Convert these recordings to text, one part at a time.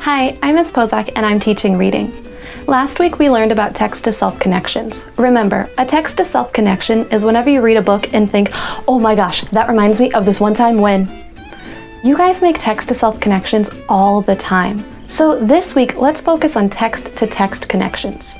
Hi, I'm Ms. Pozak and I'm teaching reading. Last week we learned about text-to-self connections. Remember, a text-to-self connection is whenever you read a book and think, oh my gosh, that reminds me of this one time when. You guys make text-to-self connections all the time. So this week, let's focus on text-to-text connections.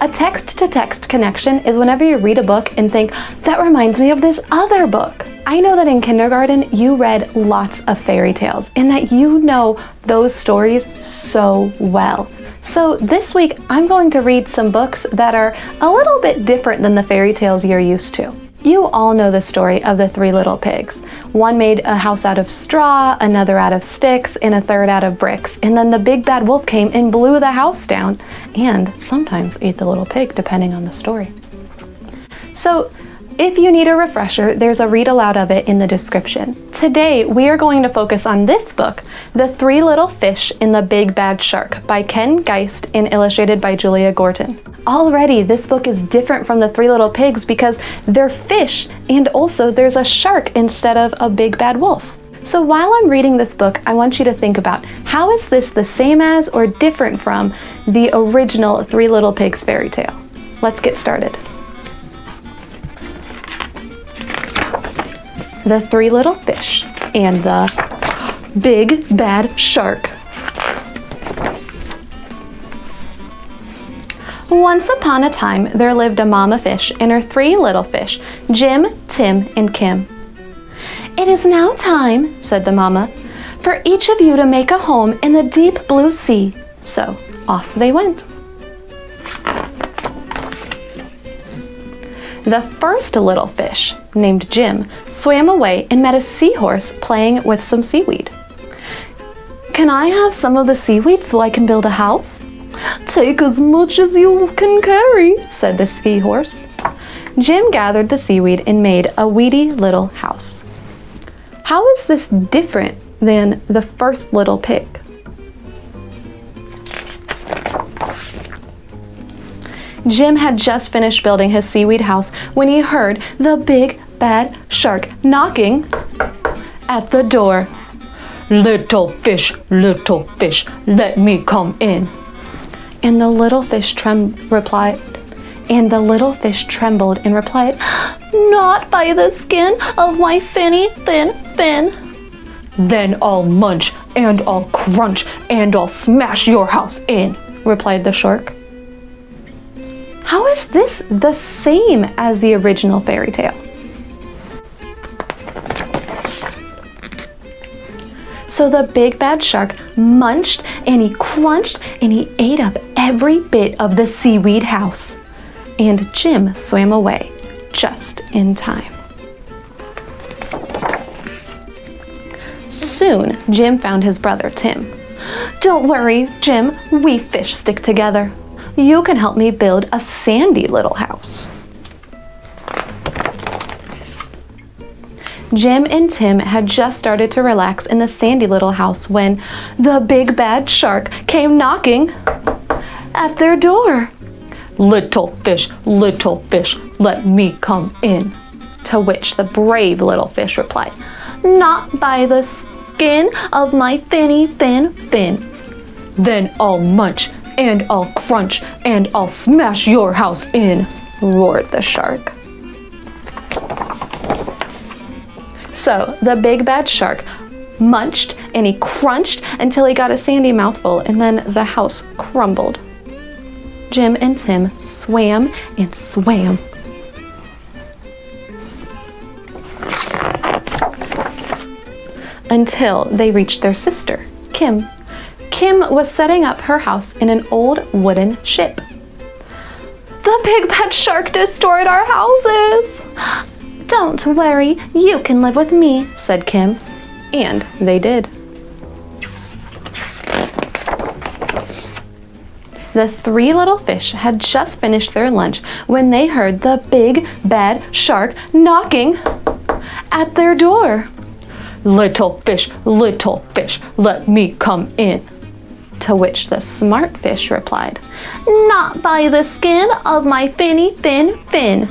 A text-to-text connection is whenever you read a book and think, that reminds me of this other book. I know that in kindergarten, you read lots of fairy tales and that you know those stories so well. So this week, I'm going to read some books that are a little bit different than the fairy tales you're used to. You all know the story of the three little pigs. One made a house out of straw, another out of sticks, and a third out of bricks. And then the big bad wolf came and blew the house down, and sometimes ate the little pig, depending on the story. So, if you need a refresher, there's a read aloud of it in the description. Today, we are going to focus on this book, The Three Little Fish and the Big Bad Shark by Ken Geist and illustrated by Julia Gorton. Already, this book is different from The Three Little Pigs because they're fish and also there's a shark instead of a big bad wolf. So while I'm reading this book, I want you to think about how is this the same as or different from the original Three Little Pigs fairy tale? Let's get started. The Three Little Fish and the Big Bad Shark. Once upon a time, there lived a mama fish and her three little fish, Jim, Tim, and Kim. It is now time, said the mama, for each of you to make a home in the deep blue sea. So off they went. The first little fish, named Jim, swam away and met a seahorse playing with some seaweed. Can I have some of the seaweed so I can build a house? Take as much as you can carry, said the seahorse. Jim gathered the seaweed and made a weedy little house. How is this different than the first little pig? Jim had just finished building his seaweed house when he heard the big bad shark knocking at the door. Little fish, let me come in. And the little fish trembled and replied, not by the skin of my finny thin fin. Then I'll munch and I'll crunch and I'll smash your house in, replied the shark. How is this the same as the original fairy tale? So the big bad shark munched and he crunched and he ate up every bit of the seaweed house. And Jim swam away just in time. Soon, Jim found his brother Tim. Don't worry, Jim, we fish stick together. You can help me build a sandy little house. Jim and Tim had just started to relax in the sandy little house when the big bad shark came knocking at their door. Little fish, let me come in. To which the brave little fish replied, not by the skin of my finny thin fin. Then I'll munch and I'll crunch and I'll smash your house in, roared the shark. So the big bad shark munched and he crunched until he got a sandy mouthful and then the house crumbled. Jim and Tim swam and swam. Until they reached their sister, Kim. Kim was setting up her house in an old wooden ship. The big bad shark destroyed our houses. Don't worry, you can live with me, said Kim. And they did. The three little fish had just finished their lunch when they heard the big bad shark knocking at their door. Little fish, let me come in. To which the smart fish replied, not by the skin of my finny thin fin.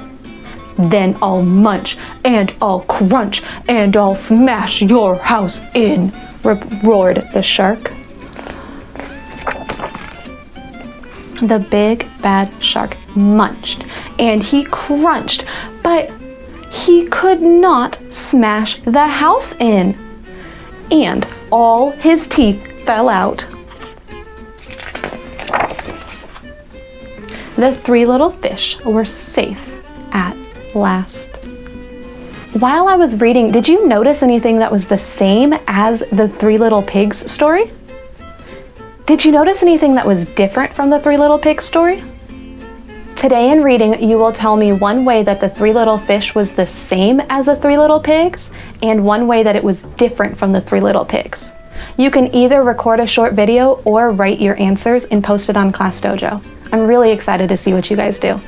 Then I'll munch and I'll crunch and I'll smash your house in, roared the shark. The big bad shark munched and he crunched, but he could not smash the house in. And all his teeth fell out. The three little fish were safe at last. While I was reading, did you notice anything that was the same as the Three Little Pigs story? Did you notice anything that was different from the Three Little Pigs story? Today in reading, you will tell me one way that the three little fish was the same as the Three Little Pigs and one way that it was different from the Three Little Pigs. You can either record a short video or write your answers and post it on Class Dojo. I'm really excited to see what you guys do.